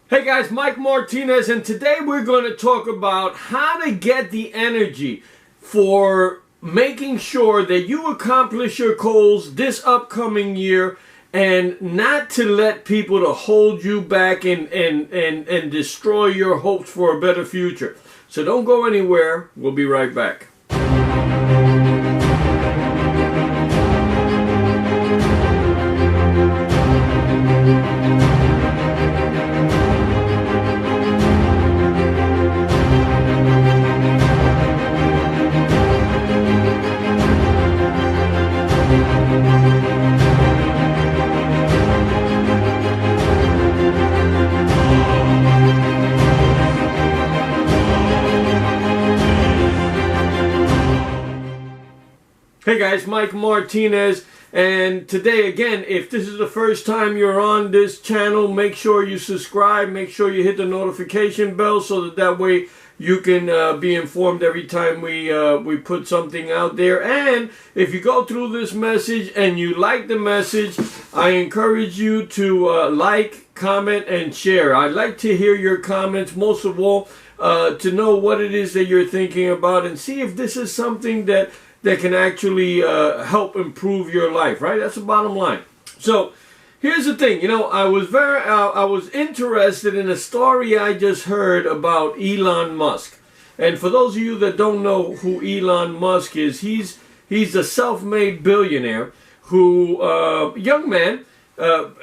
Hey guys, Mike Martinez, and today we're going to talk about how to get the energy for making sure that you accomplish your goals this upcoming year and not to let people to hold you back and destroy your hopes for a better future. So don't go anywhere. We'll be right back. Hey guys, Mike Martinez, and today again, if this is the first time you're on this channel, make sure you subscribe, make sure you hit the notification bell so that way you can be informed every time we put something out there. And if you go through this message and you like the message, I encourage you to like, comment, and share. I'd like to hear your comments, most of all, to know what it is that you're thinking about and see if this is something that can actually help improve your life, right? That's the bottom line. So here's the thing, I was interested in a story I just heard about Elon Musk. And for those of you that don't know who Elon Musk is, he's a self-made billionaire who, young man, a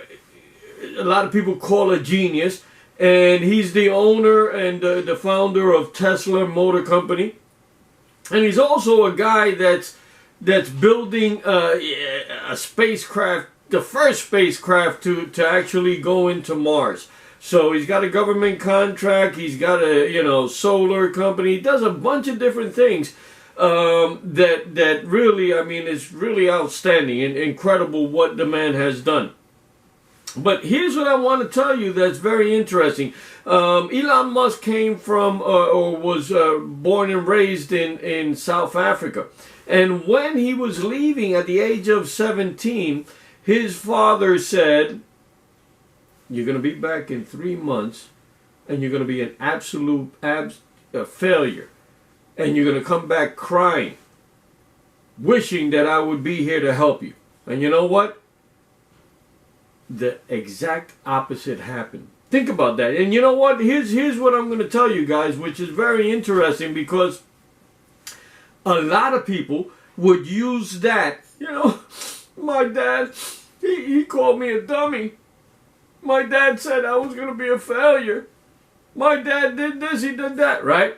lot of people call a genius, and he's the owner and the founder of Tesla Motor Company. And he's also a guy that's building a spacecraft, the first spacecraft to actually go into Mars. So he's got a government contract. He's got a solar company. He does a bunch of different things that really, I mean, is really outstanding and incredible what the man has done. But here's what I want to tell you that's very interesting. Elon Musk came from or was born and raised in South Africa. And when he was leaving at the age of 17, his father said, "You're going to be back in 3 months and you're going to be an absolute failure. And you're going to come back crying, wishing that I would be here to help you." And you know what? The exact opposite happened. Think about that. And you know what? Here's what I'm going to tell you guys, which is very interesting, because a lot of people would use that. My dad, he called me a dummy. My dad said I was going to be a failure. My dad did this, he did that, right?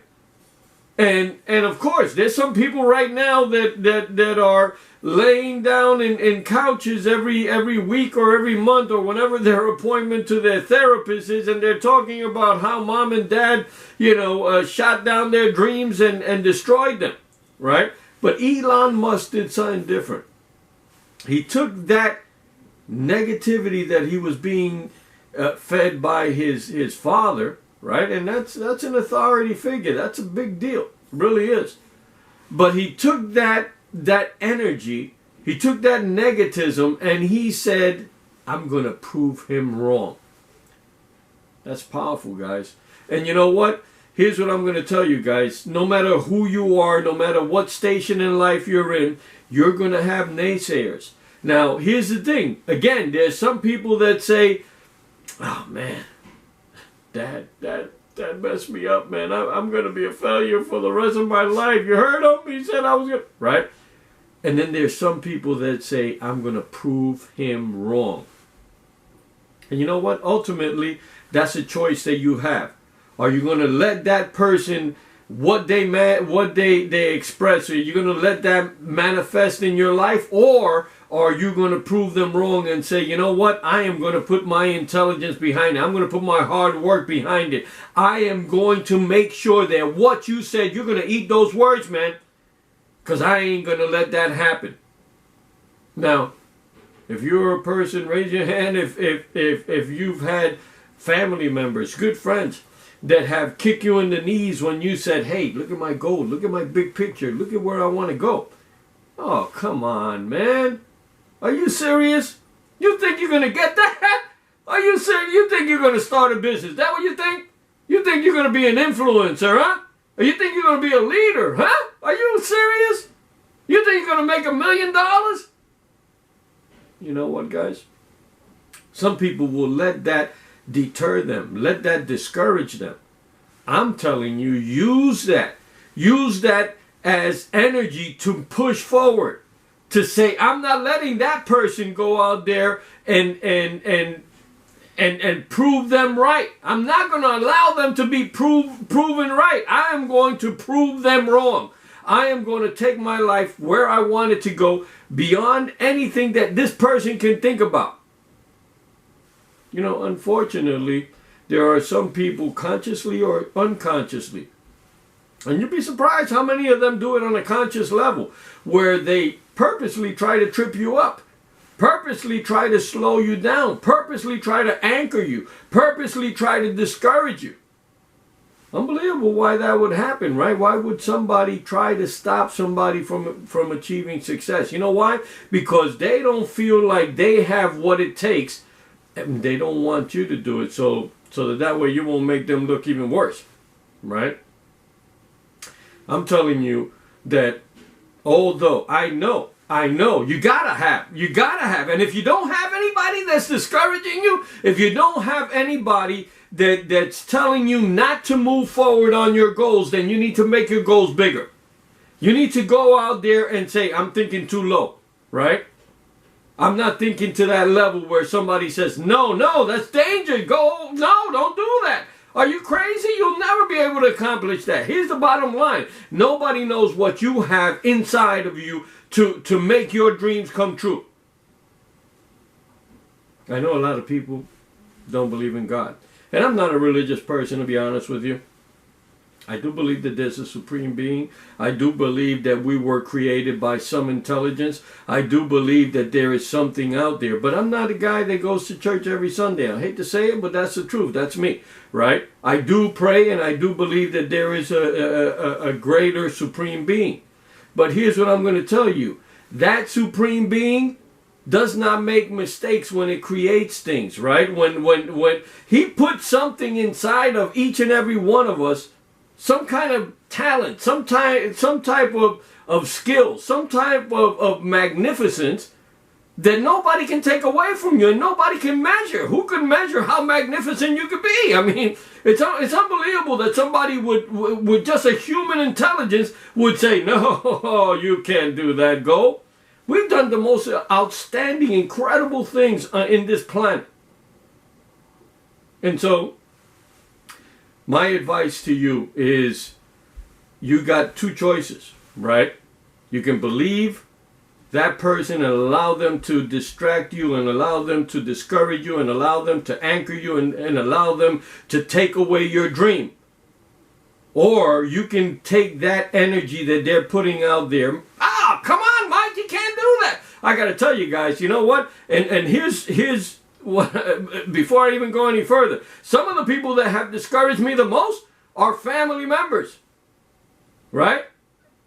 And of course, there's some people right now that are laying down in couches every week or every month or whenever their appointment to their therapist is, and they're talking about how mom and dad, shot down their dreams and destroyed them, right? But Elon Musk did something different. He took that negativity that he was being fed by his father, right? And that's an authority figure. That's a big deal. It really is. But he took that energy, he took that negativism, and he said, "I'm going to prove him wrong." That's powerful, guys. And you know what? Here's what I'm going to tell you guys. No matter who you are, no matter what station in life you're in, you're going to have naysayers. Now, here's the thing. Again, there's some people that say, "Oh, man, Dad messed me up, man. I'm going to be a failure for the rest of my life. You heard him? He said I was going to..." Right? And then there's some people that say, "I'm going to prove him wrong." And you know what? Ultimately, that's a choice that you have. Are you going to let that person, what they express, are you going to let that manifest in your life? Or are you going to prove them wrong and say, "You know what? I am going to put my intelligence behind it. I'm going to put my hard work behind it. I am going to make sure that what you said, you're going to eat those words, man, because I ain't going to let that happen." Now, if you're a person, raise your hand if you've had family members, good friends, that have kicked you in the knees when you said, "Hey, look at my goal. Look at my big picture. Look at where I want to go." Oh, come on, man. Are you serious? You think you're going to get that? Are you serious? You think you're going to start a business? That what you think? You think you're going to be an influencer, huh? Or you think you're going to be a leader, huh? Are you serious? You think you're going to make $1 million? You know what, guys? Some people will let that deter them. Let that discourage them. I'm telling you, use that. Use that as energy to push forward. To say, I'm not letting that person go out there and prove them right. I'm not going to allow them to be proven right. I am going to prove them wrong. I am going to take my life where I want it to go, beyond anything that this person can think about. You know, unfortunately, there are some people, consciously or unconsciously, and you'd be surprised how many of them do it on a conscious level, where they purposely try to trip you up, purposely try to slow you down, purposely try to anchor you, purposely try to discourage you. Unbelievable why that would happen, right? Why would somebody try to stop somebody from achieving success? You know why? Because they don't feel like they have what it takes, and they don't want you to do it, so that way you won't make them look even worse, right? I'm telling you that although I know, you gotta have, and if you don't have anybody that's discouraging you, if you don't have anybody that's telling you not to move forward on your goals, then you need to make your goals bigger. You need to go out there and say, I'm thinking too low, right? I'm not thinking to that level where somebody says, no, that's danger. No, don't do that. Are you crazy? You'll never be able to accomplish that. Here's the bottom line. Nobody knows what you have inside of you to make your dreams come true. I know a lot of people don't believe in God. And I'm not a religious person, to be honest with you. I do believe that there's a supreme being. I do believe that we were created by some intelligence. I do believe that there is something out there. But I'm not a guy that goes to church every Sunday. I hate to say it, but that's the truth. That's me, right? I do pray, and I do believe that there is a greater supreme being. But here's what I'm going to tell you. That supreme being does not make mistakes when it creates things, right? When he puts something inside of each and every one of us, some kind of talent, some type of skill, some type of magnificence that nobody can take away from you and nobody can measure. Who can measure how magnificent you could be? I mean, it's unbelievable that somebody with just a human intelligence would say, no, you can't do that, go. We've done the most outstanding, incredible things in this planet. And so, my advice to you is, you got two choices, right? You can believe that person and allow them to distract you and allow them to discourage you and allow them to anchor you and allow them to take away your dream. Or you can take that energy that they're putting out there. Come on, Mike, you can't do that. I got to tell you guys, you know what? And here's what, before I even go any further, some of the people that have discouraged me the most are family members, right?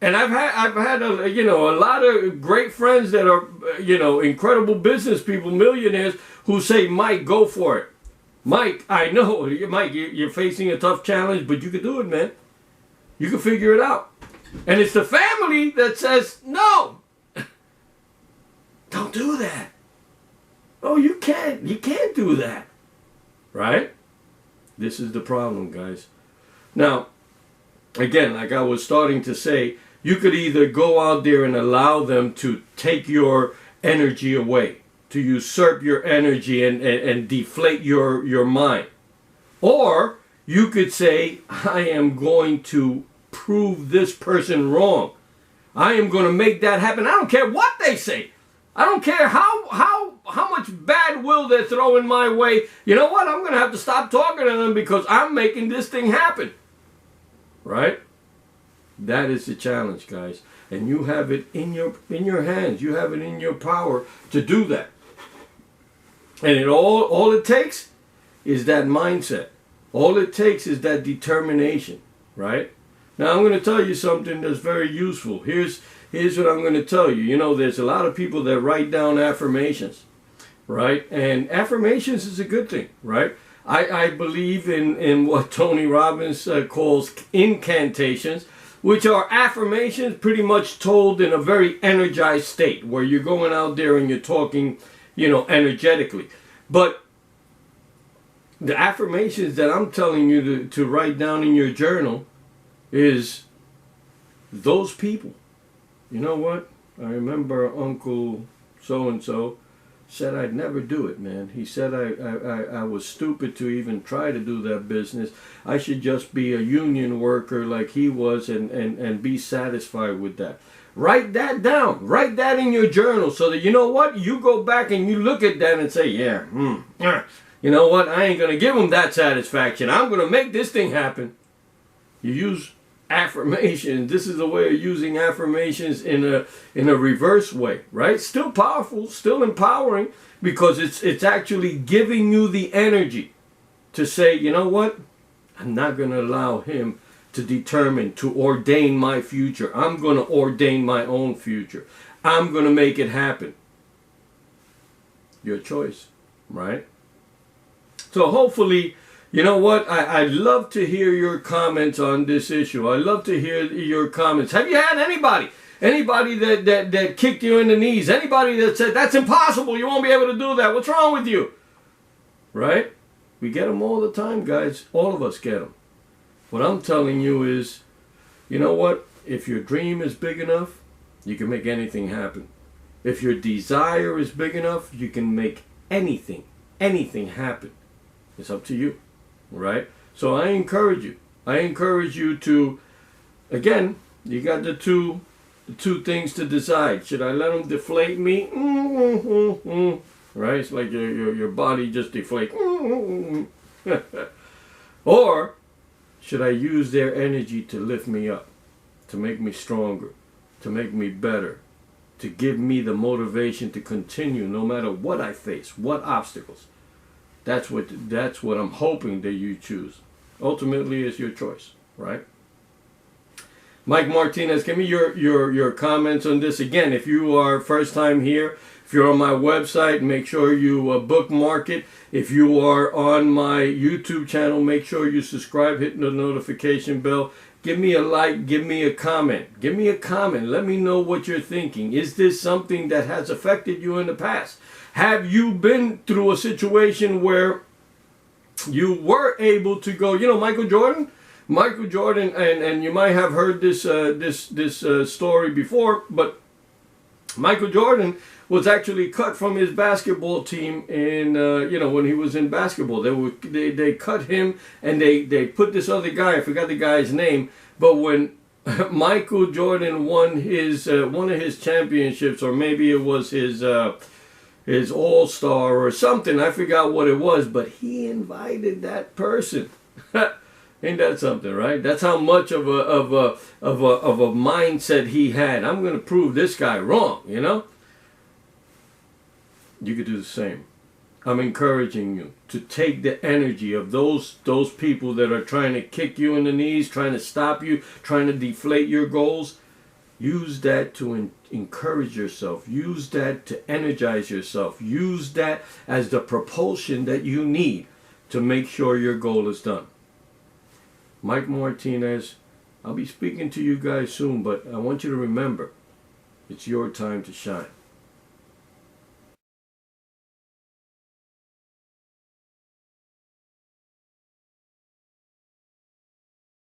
And I've had a lot of great friends that are, incredible business people, millionaires, who say, Mike, go for it. Mike, I know, Mike, you're facing a tough challenge, but you can do it, man. You can figure it out. And it's the family that says, no, don't do that. Oh, you can't do that, right? This is the problem, guys. Now, again, like I was starting to say, you could either go out there and allow them to take your energy away, to usurp your energy and deflate your mind. Or you could say, I am going to prove this person wrong. I am going to make that happen. I don't care what they say. I don't care how much bad will they're throwing my way. You know what? I'm going to have to stop talking to them because I'm making this thing happen. Right? That is the challenge, guys. And you have it in your hands. You have it in your power to do that. And all it takes is that mindset. All it takes is that determination, right? Now I'm going to tell you something that's very useful. Here's what I'm going to tell you. You know, there's a lot of people that write down affirmations. right? And affirmations is a good thing, right? I believe in what Tony Robbins calls incantations, which are affirmations pretty much told in a very energized state, where you're going out there and you're talking, energetically. But the affirmations that I'm telling you to write down in your journal is those people. You know what? I remember Uncle so-and-so said I'd never do it, man. He said I was stupid to even try to do that business. I should just be a union worker like he was and be satisfied with that. Write that down. Write that in your journal so that, you know what? You go back and you look at that and say, yeah, you know what? I ain't going to give him that satisfaction. I'm going to make this thing happen. You use affirmations. This is a way of using affirmations in a reverse way, right? Still powerful, still empowering, because it's actually giving you the energy to say, you know what? I'm not going to allow him to determine, to ordain my future. I'm going to ordain my own future. I'm going to make it happen. Your choice, right? So hopefully, you know what? I'd love to hear your comments on this issue. I'd love to hear your comments. Have you had anybody that kicked you in the knees? Anybody that said, that's impossible, you won't be able to do that. What's wrong with you? Right? We get them all the time, guys. All of us get them. What I'm telling you is, you know what? If your dream is big enough, you can make anything happen. If your desire is big enough, you can make anything happen. It's up to you. Right? So I encourage you to, again, you got the two things to decide. Should I let them deflate me? Right? It's like your body just deflates. Or should I use their energy to lift me up, to make me stronger, to make me better, to give me the motivation to continue no matter what I face, what obstacles? That's what I'm hoping that you choose. Ultimately, it's your choice, right? Mike Martinez, give me your comments on this. Again, if you are first time here, if you're on my website, make sure you bookmark it. If you are on my YouTube channel, make sure you subscribe, hit the notification bell. Give me a like, give me a comment. Give me a comment. Let me know what you're thinking. Is this something that has affected you in the past? Have you been through a situation where you were able to go, Michael Jordan, and you might have heard this story before, but Michael Jordan was actually cut from his basketball team in when he was in basketball. They cut him and they put this other guy, I forgot the guy's name, but when Michael Jordan won his one of his championships, or maybe it was his All-Star or something, I forgot what it was, but he invited that person. Ain't that something, right? That's how much of a mindset he had. I'm going to prove this guy wrong, You could do the same. I'm encouraging you to take the energy of those people that are trying to kick you in the knees, trying to stop you, trying to deflate your goals. Use that to encourage yourself. Use that to energize yourself. Use that as the propulsion that you need to make sure your goal is done. Mike Martinez, I'll be speaking to you guys soon, but I want you to remember, it's your time to shine.